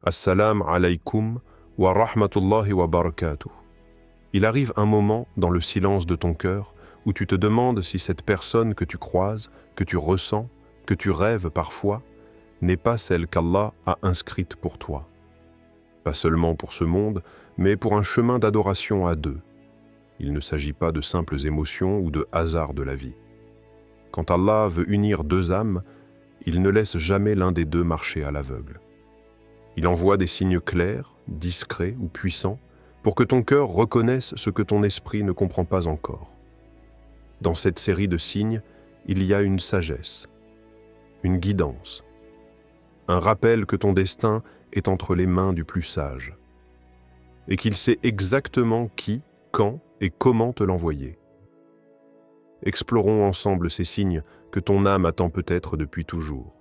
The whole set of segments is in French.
Assalamu alaykum wa rahmatullahi wa barakatuh. Il arrive un moment dans le silence de ton cœur où tu te demandes si cette personne que tu croises, que tu ressens, que tu rêves parfois, n'est pas celle qu'Allah a inscrite pour toi. Pas seulement pour ce monde, mais pour un chemin d'adoration à deux. Il ne s'agit pas de simples émotions ou de hasard de la vie. Quand Allah veut unir deux âmes, il ne laisse jamais l'un des deux marcher à l'aveugle. Il envoie des signes clairs, discrets ou puissants, pour que ton cœur reconnaisse ce que ton esprit ne comprend pas encore. Dans cette série de signes, il y a une sagesse, une guidance, un rappel que ton destin est entre les mains du plus sage, et qu'il sait exactement qui, quand et comment te l'envoyer. Explorons ensemble ces signes que ton âme attend peut-être depuis toujours.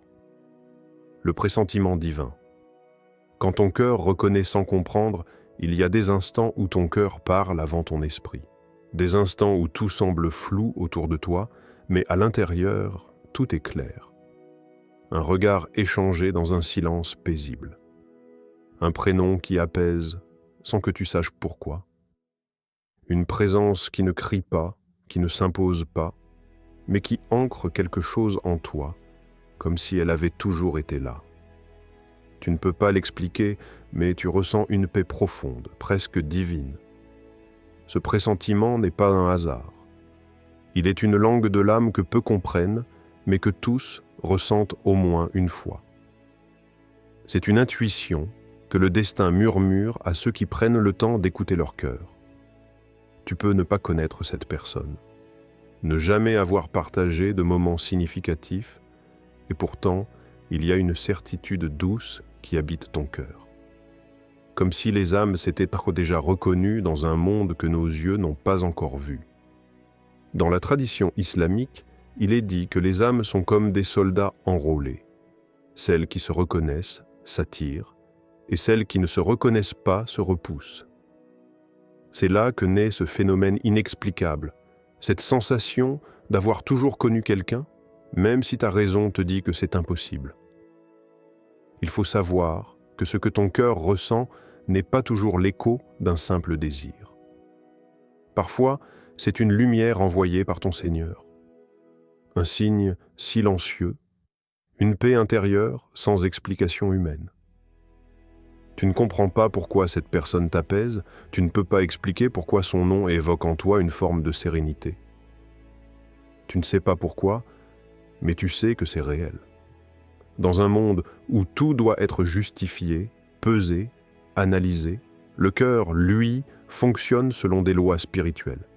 Le pressentiment divin. Quand ton cœur reconnaît sans comprendre, il y a des instants où ton cœur parle avant ton esprit. Des instants où tout semble flou autour de toi, mais à l'intérieur, tout est clair. Un regard échangé dans un silence paisible. Un prénom qui apaise sans que tu saches pourquoi. Une présence qui ne crie pas, qui ne s'impose pas, mais qui ancre quelque chose en toi, comme si elle avait toujours été là. Tu ne peux pas l'expliquer, mais tu ressens une paix profonde, presque divine. Ce pressentiment n'est pas un hasard. Il est une langue de l'âme que peu comprennent, mais que tous ressentent au moins une fois. C'est une intuition que le destin murmure à ceux qui prennent le temps d'écouter leur cœur. Tu peux ne pas connaître cette personne, ne jamais avoir partagé de moments significatifs, et pourtant, il y a une certitude douce qui habite ton cœur. Comme si les âmes s'étaient déjà reconnues dans un monde que nos yeux n'ont pas encore vu. Dans la tradition islamique, il est dit que les âmes sont comme des soldats enrôlés. Celles qui se reconnaissent s'attirent, et celles qui ne se reconnaissent pas se repoussent. C'est là que naît ce phénomène inexplicable, cette sensation d'avoir toujours connu quelqu'un, même si ta raison te dit que c'est impossible. Il faut savoir que ce que ton cœur ressent n'est pas toujours l'écho d'un simple désir. Parfois, c'est une lumière envoyée par ton Seigneur, un signe silencieux, une paix intérieure sans explication humaine. Tu ne comprends pas pourquoi cette personne t'apaise, tu ne peux pas expliquer pourquoi son nom évoque en toi une forme de sérénité. Tu ne sais pas pourquoi, mais tu sais que c'est réel. Dans un monde où tout doit être justifié, pesé, analysé, le cœur, lui, fonctionne selon des lois spirituelles.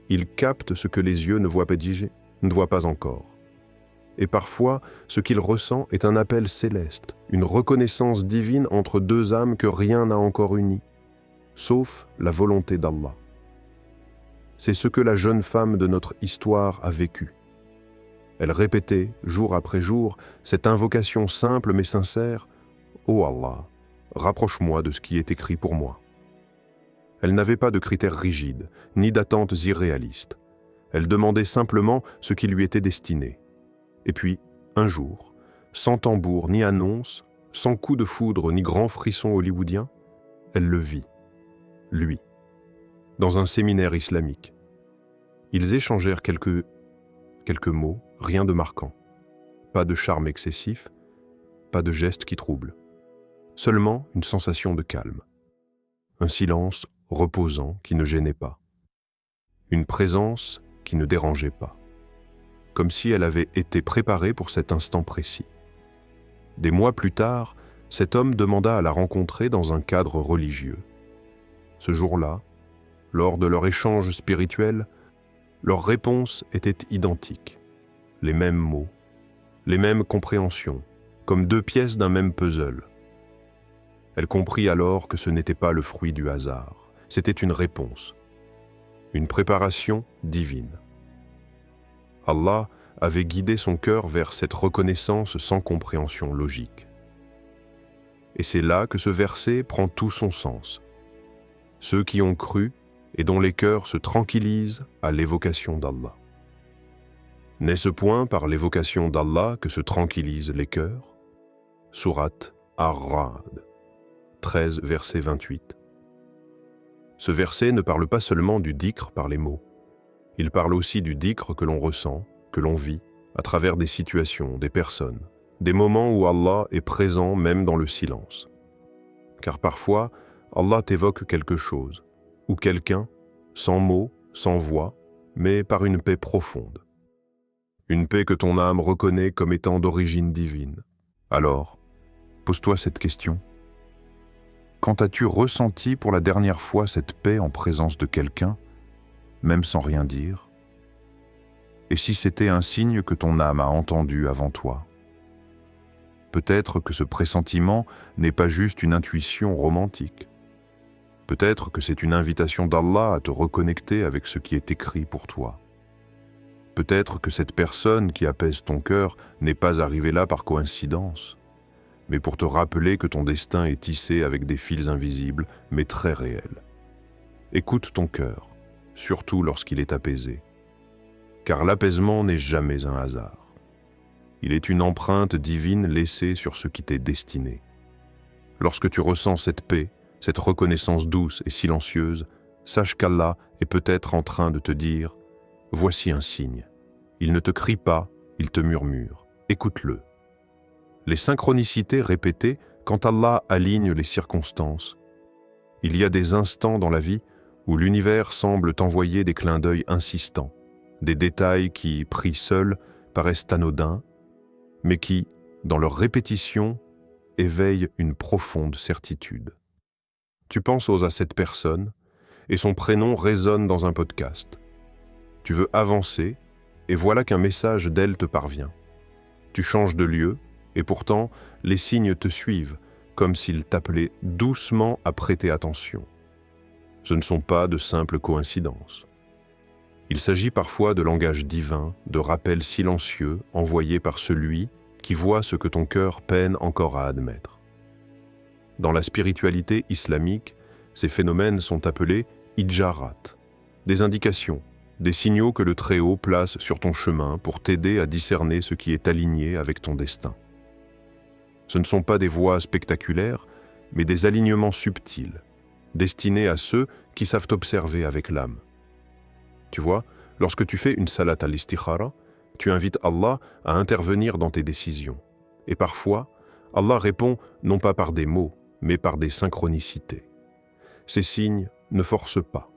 Il capte ce que les yeux ne voient pas encore. Et parfois, ce qu'il ressent est un appel céleste, une reconnaissance divine entre deux âmes que rien n'a encore unies, sauf la volonté d'Allah. C'est ce que la jeune femme de notre histoire a vécu. Elle répétait, jour après jour, cette invocation simple mais sincère « Ô Allah, rapproche-moi de ce qui est écrit pour moi ». Elle n'avait pas de critères rigides, ni d'attentes irréalistes. Elle demandait simplement ce qui lui était destiné. Et puis, un jour, sans tambour ni annonce, sans coup de foudre ni grand frisson hollywoodien, elle le vit, lui, dans un séminaire islamique. Ils échangèrent quelques mots, rien de marquant. Pas de charme excessif, pas de geste qui trouble. Seulement une sensation de calme. Un silence reposant qui ne gênait pas. Une présence qui ne dérangeait pas. Comme si elle avait été préparée pour cet instant précis. Des mois plus tard, cet homme demanda à la rencontrer dans un cadre religieux. Ce jour-là, lors de leur échange spirituel, leurs réponses étaient identiques. Les mêmes mots, les mêmes compréhensions, comme deux pièces d'un même puzzle. Elle comprit alors que ce n'était pas le fruit du hasard, c'était une réponse, une préparation divine. Allah avait guidé son cœur vers cette reconnaissance sans compréhension logique. Et c'est là que ce verset prend tout son sens. Ceux qui ont cru et dont les cœurs se tranquillisent à l'évocation d'Allah. N'est-ce point par l'évocation d'Allah que se tranquillisent les cœurs? Sourate Ar-Ra'd. 13, verset 28. Ce verset ne parle pas seulement du dhikr par les mots. Il parle aussi du dhikr que l'on ressent, que l'on vit, à travers des situations, des personnes, des moments où Allah est présent même dans le silence. Car parfois, Allah t'évoque quelque chose, ou quelqu'un, sans mots, sans voix, mais par une paix profonde. Une paix que ton âme reconnaît comme étant d'origine divine. Alors, pose-toi cette question. Quand as-tu ressenti pour la dernière fois cette paix en présence de quelqu'un, même sans rien dire? Et si c'était un signe que ton âme a entendu avant toi? Peut-être que ce pressentiment n'est pas juste une intuition romantique. Peut-être que c'est une invitation d'Allah à te reconnecter avec ce qui est écrit pour toi. Peut-être que cette personne qui apaise ton cœur n'est pas arrivée là par coïncidence, mais pour te rappeler que ton destin est tissé avec des fils invisibles, mais très réels. Écoute ton cœur, surtout lorsqu'il est apaisé, car l'apaisement n'est jamais un hasard. Il est une empreinte divine laissée sur ce qui t'est destiné. Lorsque tu ressens cette paix, cette reconnaissance douce et silencieuse, sache qu'Allah est peut-être en train de te dire « Voici un signe. Il ne te crie pas, il te murmure. Écoute-le. » Les synchronicités répétées quand Allah aligne les circonstances. Il y a des instants dans la vie où l'univers semble t'envoyer des clins d'œil insistants, des détails qui, pris seuls, paraissent anodins, mais qui, dans leur répétition, éveillent une profonde certitude. Tu penses à cette personne et son prénom résonne dans un podcast. Tu veux avancer et voilà qu'un message d'elle te parvient. Tu changes de lieu et pourtant les signes te suivent comme s'ils t'appelaient doucement à prêter attention. Ce ne sont pas de simples coïncidences. Il s'agit parfois de langage divin, de rappels silencieux envoyés par celui qui voit ce que ton cœur peine encore à admettre. Dans la spiritualité islamique, ces phénomènes sont appelés ijarat, des indications, des signaux que le Très-Haut place sur ton chemin pour t'aider à discerner ce qui est aligné avec ton destin. Ce ne sont pas des voies spectaculaires, mais des alignements subtils, destinés à ceux qui savent observer avec l'âme. Tu vois, lorsque tu fais une salat al-istikhara, tu invites Allah à intervenir dans tes décisions. Et parfois, Allah répond non pas par des mots, mais par des synchronicités. Ces signes ne forcent pas.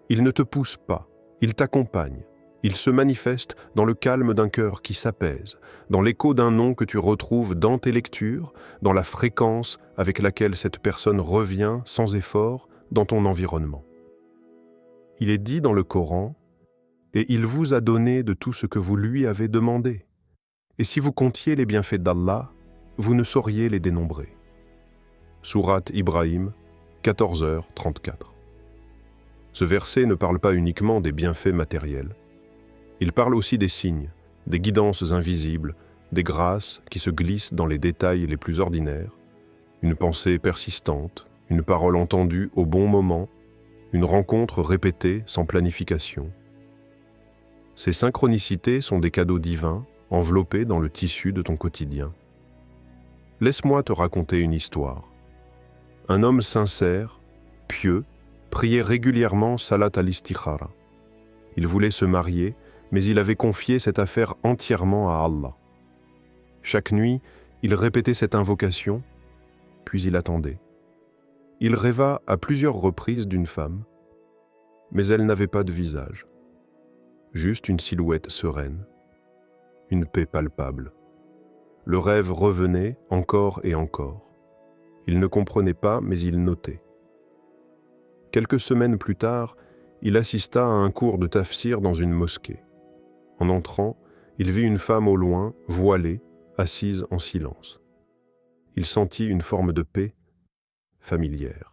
Ils ne te poussent pas. Ils t'accompagnent. Ils se manifestent dans le calme d'un cœur qui s'apaise, dans l'écho d'un nom que tu retrouves dans tes lectures, dans la fréquence avec laquelle cette personne revient sans effort dans ton environnement. Il est dit dans le Coran « Et il vous a donné de tout ce que vous lui avez demandé. Et si vous comptiez les bienfaits d'Allah, vous ne sauriez les dénombrer. » Sourate Ibrahim, 14h34. Ce verset ne parle pas uniquement des bienfaits matériels. Il parle aussi des signes, des guidances invisibles, des grâces qui se glissent dans les détails les plus ordinaires, une pensée persistante, une parole entendue au bon moment, une rencontre répétée sans planification. Ces synchronicités sont des cadeaux divins enveloppés dans le tissu de ton quotidien. Laisse-moi te raconter une histoire. Un homme sincère, pieux, priait régulièrement salat al-istikhara. Il voulait se marier, mais il avait confié cette affaire entièrement à Allah. Chaque nuit, il répétait cette invocation, puis il attendait. Il rêva à plusieurs reprises d'une femme, mais elle n'avait pas de visage. Juste une silhouette sereine, une paix palpable. Le rêve revenait encore et encore. Il ne comprenait pas, mais il notait. Quelques semaines plus tard, il assista à un cours de tafsir dans une mosquée. En entrant, il vit une femme au loin, voilée, assise en silence. Il sentit une forme de paix familière.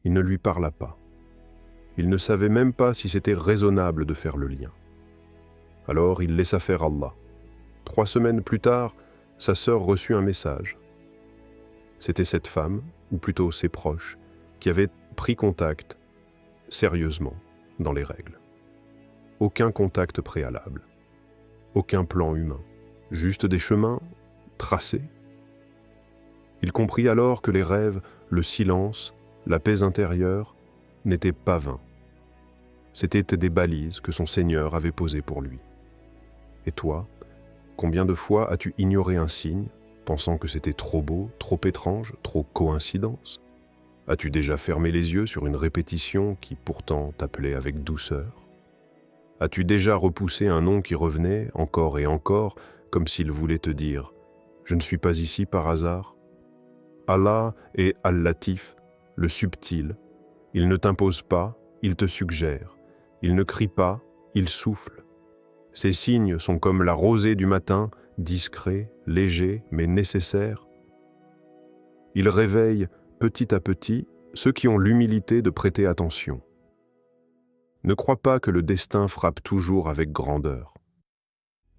Il ne lui parla pas. Il ne savait même pas si c'était raisonnable de faire le lien. Alors il laissa faire Allah. 3 semaines plus tard, sa sœur reçut un message. C'était cette femme, ou plutôt ses proches, qui avaient pris contact, sérieusement, dans les règles. Aucun contact préalable, aucun plan humain, juste des chemins tracés. Il comprit alors que les rêves, le silence, la paix intérieure n'étaient pas vains. C'étaient des balises que son Seigneur avait posées pour lui. Et toi, combien de fois as-tu ignoré un signe, pensant que c'était trop beau, trop étrange, trop coïncidence? As-tu déjà fermé les yeux sur une répétition qui pourtant t'appelait avec douceur? As-tu déjà repoussé un nom qui revenait encore et encore, comme s'il voulait te dire « Je ne suis pas ici par hasard ». Allah est Al-Latif, le subtil. Il ne t'impose pas, il te suggère. Il ne crie pas, il souffle. Ses signes sont comme la rosée du matin, discret, léger, mais nécessaire. Il réveille petit à petit ceux qui ont l'humilité de prêter attention. Ne crois pas que le destin frappe toujours avec grandeur.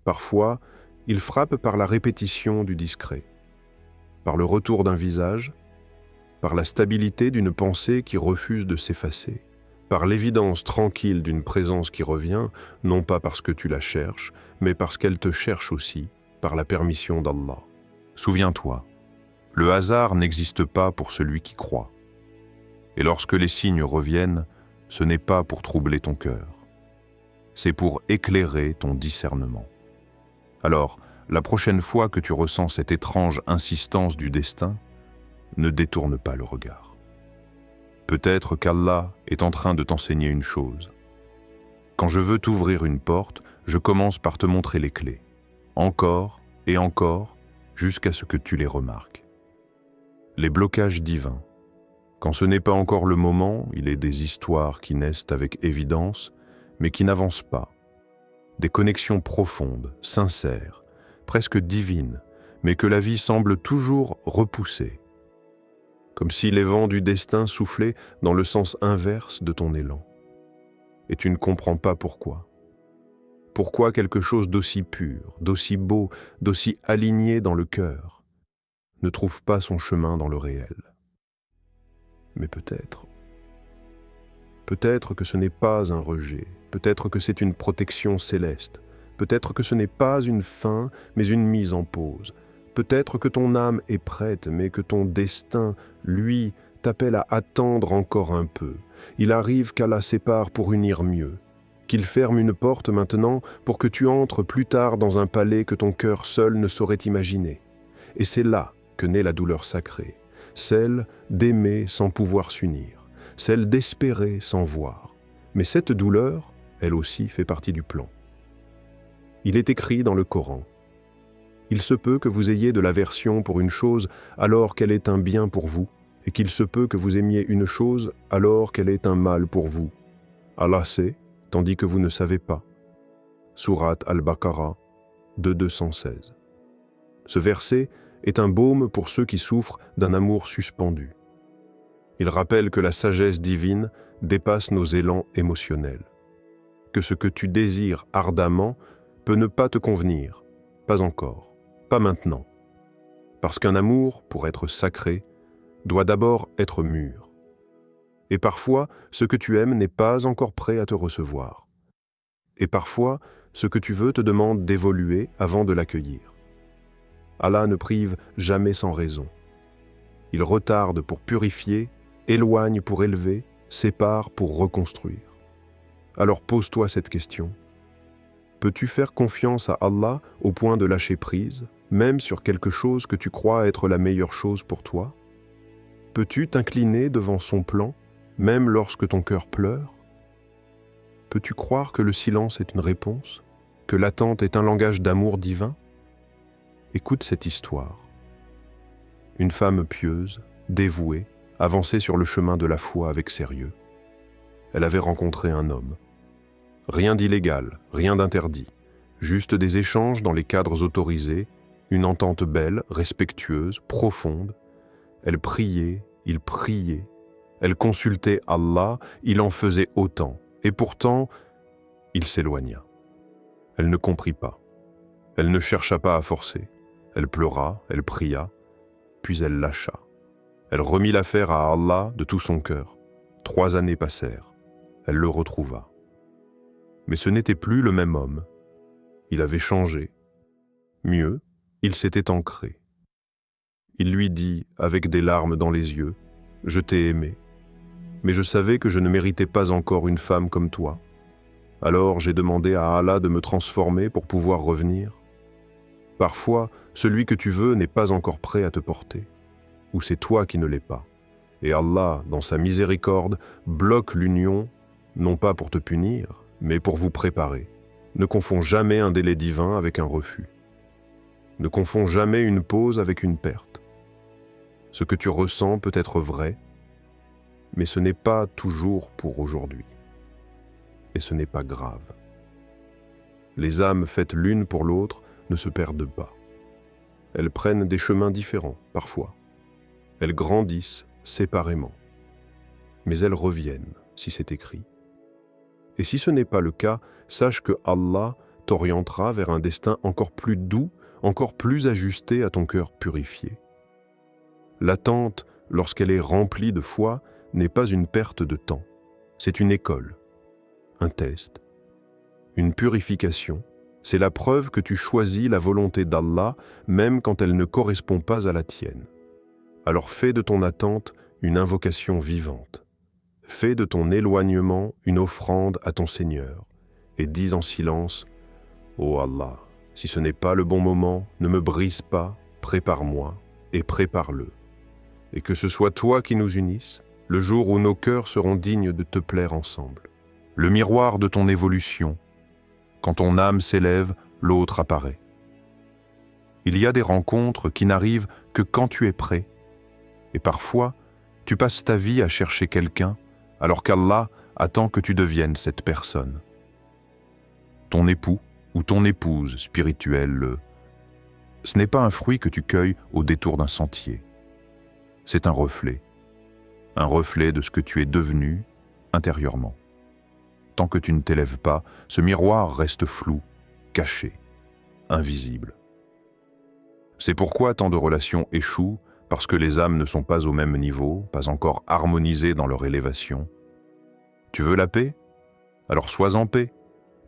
Parfois, il frappe par la répétition du discret, par le retour d'un visage, par la stabilité d'une pensée qui refuse de s'effacer, par l'évidence tranquille d'une présence qui revient, non pas parce que tu la cherches, mais parce qu'elle te cherche aussi, par la permission d'Allah. Souviens-toi, le hasard n'existe pas pour celui qui croit. Et lorsque les signes reviennent, ce n'est pas pour troubler ton cœur. C'est pour éclairer ton discernement. Alors, la prochaine fois que tu ressens cette étrange insistance du destin, ne détourne pas le regard. Peut-être qu'Allah est en train de t'enseigner une chose. Quand je veux t'ouvrir une porte, je commence par te montrer les clés, encore et encore, jusqu'à ce que tu les remarques. Les blocages divins. Quand ce n'est pas encore le moment, il est des histoires qui naissent avec évidence, mais qui n'avancent pas. Des connexions profondes, sincères, presque divines, mais que la vie semble toujours repousser. Comme si les vents du destin soufflaient dans le sens inverse de ton élan. Et tu ne comprends pas pourquoi. Pourquoi quelque chose d'aussi pur, d'aussi beau, d'aussi aligné dans le cœur ne trouve pas son chemin dans le réel. Mais peut-être que ce n'est pas un rejet, peut-être que c'est une protection céleste, peut-être que ce n'est pas une fin, mais une mise en pause, peut-être que ton âme est prête, mais que ton destin, lui, t'appelle à attendre encore un peu. Il arrive qu'Allah sépare pour unir mieux, qu'il ferme une porte maintenant pour que tu entres plus tard dans un palais que ton cœur seul ne saurait imaginer. Et c'est là que naît la douleur sacrée, celle d'aimer sans pouvoir s'unir, celle d'espérer sans voir. Mais cette douleur, elle aussi, fait partie du plan. Il est écrit dans le Coran: il se peut que vous ayez de l'aversion pour une chose alors qu'elle est un bien pour vous, et qu'il se peut que vous aimiez une chose alors qu'elle est un mal pour vous. Allah sait, tandis que vous ne savez pas. Sourate Al-Baqarah 2:216. Ce verset est un baume pour ceux qui souffrent d'un amour suspendu. Il rappelle que la sagesse divine dépasse nos élans émotionnels, que ce que tu désires ardemment peut ne pas te convenir, pas encore, pas maintenant, parce qu'un amour, pour être sacré, doit d'abord être mûr. Et parfois, ce que tu aimes n'est pas encore prêt à te recevoir. Et parfois, ce que tu veux te demande d'évoluer avant de l'accueillir. Allah ne prive jamais sans raison. Il retarde pour purifier, éloigne pour élever, sépare pour reconstruire. Alors pose-toi cette question. Peux-tu faire confiance à Allah au point de lâcher prise, même sur quelque chose que tu crois être la meilleure chose pour toi? Peux-tu t'incliner devant son plan, même lorsque ton cœur pleure? Peux-tu croire que le silence est une réponse, que l'attente est un langage d'amour divin? Écoute cette histoire. Une femme pieuse, dévouée, avançait sur le chemin de la foi avec sérieux. Elle avait rencontré un homme. Rien d'illégal, rien d'interdit, juste des échanges dans les cadres autorisés, une entente belle, respectueuse, profonde. Elle priait, il priait. Elle consultait Allah, il en faisait autant. Et pourtant, il s'éloigna. Elle ne comprit pas. Elle ne chercha pas à forcer. Elle pleura, elle pria, puis elle lâcha. Elle remit l'affaire à Allah de tout son cœur. 3 années passèrent. Elle le retrouva. Mais ce n'était plus le même homme. Il avait changé. Mieux, il s'était ancré. Il lui dit, avec des larmes dans les yeux, « Je t'ai aimé, mais je savais que je ne méritais pas encore une femme comme toi. Alors j'ai demandé à Allah de me transformer pour pouvoir revenir. Parfois, celui que tu veux n'est pas encore prêt à te porter, ou c'est toi qui ne l'es pas. Et Allah, dans sa miséricorde, bloque l'union, non pas pour te punir, mais pour vous préparer. Ne confonds jamais un délai divin avec un refus. Ne confonds jamais une pause avec une perte. Ce que tu ressens peut être vrai, mais ce n'est pas toujours pour aujourd'hui. Et ce n'est pas grave. Les âmes faites l'une pour l'autre ne se perdent pas. Elles prennent des chemins différents, parfois. Elles grandissent séparément. Mais elles reviennent, si c'est écrit. Et si ce n'est pas le cas, sache que Allah t'orientera vers un destin encore plus doux, encore plus ajusté à ton cœur purifié. L'attente, lorsqu'elle est remplie de foi, n'est pas une perte de temps. C'est une école, un test, une purification. C'est la preuve que tu choisis la volonté d'Allah, même quand elle ne correspond pas à la tienne. Alors fais de ton attente une invocation vivante. Fais de ton éloignement une offrande à ton Seigneur et dis en silence « Ô Allah, si ce n'est pas le bon moment, ne me brise pas, prépare-moi et prépare-le. Et que ce soit toi qui nous unisses, le jour où nos cœurs seront dignes de te plaire ensemble. Le miroir de ton évolution. Quand ton âme s'élève, l'autre apparaît. Il y a des rencontres qui n'arrivent que quand tu es prêt. Et parfois, tu passes ta vie à chercher quelqu'un, alors qu'Allah attend que tu deviennes cette personne. Ton époux ou ton épouse spirituelle, ce n'est pas un fruit que tu cueilles au détour d'un sentier. C'est un reflet de ce que tu es devenu intérieurement. Tant que tu ne t'élèves pas, ce miroir reste flou, caché, invisible. C'est pourquoi tant de relations échouent, parce que les âmes ne sont pas au même niveau, pas encore harmonisées dans leur élévation. Tu veux la paix? Alors sois en paix.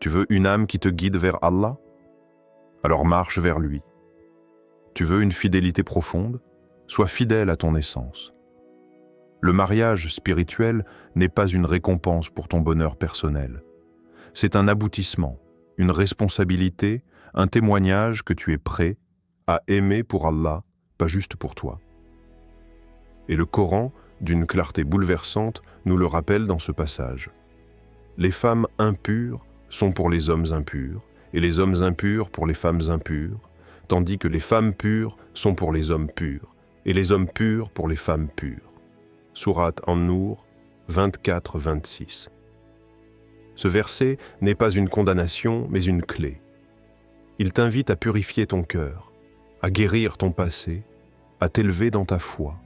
Tu veux une âme qui te guide vers Allah? Alors marche vers lui. Tu veux une fidélité profonde? Sois fidèle à ton essence. Le mariage spirituel n'est pas une récompense pour ton bonheur personnel. C'est un aboutissement, une responsabilité, un témoignage que tu es prêt à aimer pour Allah, pas juste pour toi. Et le Coran, d'une clarté bouleversante, nous le rappelle dans ce passage. Les femmes impures sont pour les hommes impurs, et les hommes impurs pour les femmes impures, tandis que les femmes pures sont pour les hommes purs, et les hommes purs pour les femmes pures. Sourate An-Nour 24-26. Ce verset n'est pas une condamnation, mais une clé. Il t'invite à purifier ton cœur, à guérir ton passé, à t'élever dans ta foi.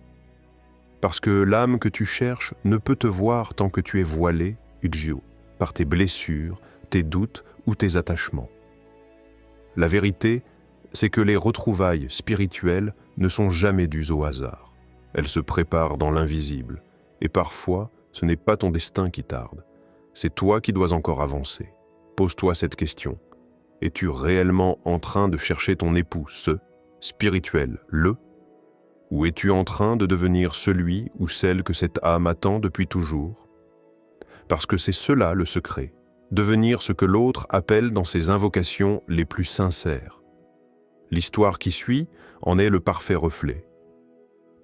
Parce que l'âme que tu cherches ne peut te voir tant que tu es voilé, udjio, par tes blessures, tes doutes ou tes attachements. La vérité, c'est que les retrouvailles spirituelles ne sont jamais dues au hasard. Elles se préparent dans l'invisible, et parfois, ce n'est pas ton destin qui tarde. C'est toi qui dois encore avancer. Pose-toi cette question. Es-tu réellement en train de chercher ton époux, spirituel, ou es-tu en train de devenir celui ou celle que cette âme attend depuis toujours? Parce que c'est cela le secret, devenir ce que l'autre appelle dans ses invocations les plus sincères. L'histoire qui suit en est le parfait reflet.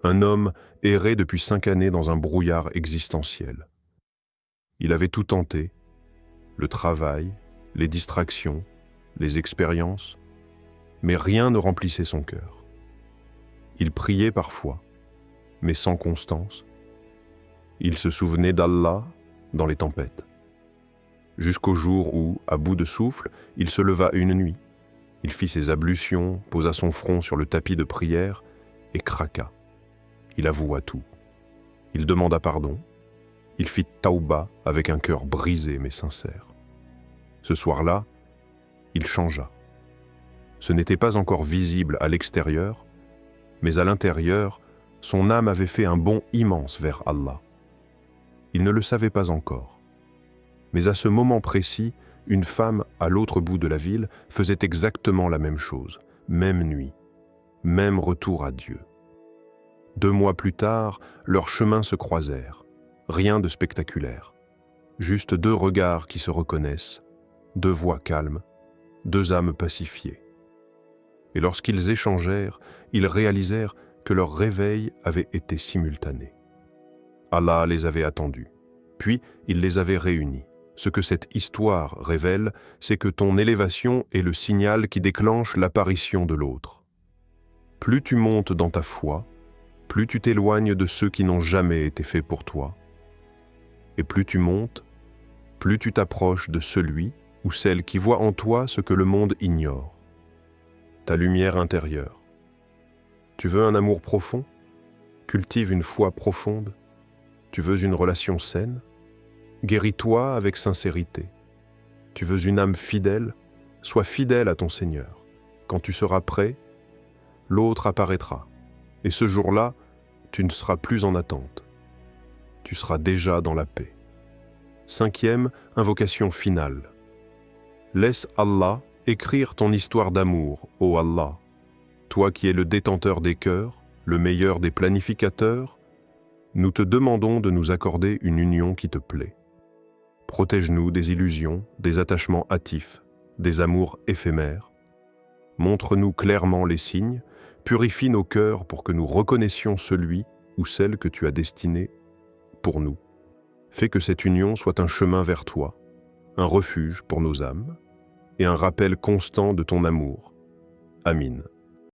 Un homme errait depuis 5 années dans un brouillard existentiel. Il avait tout tenté, le travail, les distractions, les expériences, mais rien ne remplissait son cœur. Il priait parfois, mais sans constance. Il se souvenait d'Allah dans les tempêtes. Jusqu'au jour où, à bout de souffle, il se leva une nuit. Il fit ses ablutions, posa son front sur le tapis de prière et craqua. Il avoua tout. Il demanda pardon. Il fit taouba avec un cœur brisé mais sincère. Ce soir-là, il changea. Ce n'était pas encore visible à l'extérieur, mais à l'intérieur, son âme avait fait un bond immense vers Allah. Il ne le savait pas encore. Mais à ce moment précis, une femme à l'autre bout de la ville faisait exactement la même chose, même nuit, même retour à Dieu. 2 mois plus tard, leurs chemins se croisèrent. Rien de spectaculaire. Juste 2 regards qui se reconnaissent, 2 voix calmes, 2 âmes pacifiées. Et lorsqu'ils échangèrent, ils réalisèrent que leur réveil avait été simultané. Allah les avait attendus, puis il les avait réunis. Ce que cette histoire révèle, c'est que ton élévation est le signal qui déclenche l'apparition de l'autre. Plus tu montes dans ta foi, plus tu t'éloignes de ceux qui n'ont jamais été faits pour toi. Et plus tu montes, plus tu t'approches de celui ou celle qui voit en toi ce que le monde ignore. Ta lumière intérieure. Tu veux un amour profond? Cultive une foi profonde. Tu veux une relation saine? Guéris-toi avec sincérité. Tu veux une âme fidèle? Sois fidèle à ton Seigneur. Quand tu seras prêt, l'autre apparaîtra. Et ce jour-là, tu ne seras plus en attente. Tu seras déjà dans la paix. 5e invocation finale. Laisse Allah écrire ton histoire d'amour, ô Allah. Toi qui es le détenteur des cœurs, le meilleur des planificateurs, nous te demandons de nous accorder une union qui te plaît. Protège-nous des illusions, des attachements hâtifs, des amours éphémères. Montre-nous clairement les signes, purifie nos cœurs pour que nous reconnaissions celui ou celle que tu as destiné pour nous. Fais que cette union soit un chemin vers toi, un refuge pour nos âmes et un rappel constant de ton amour. Amin.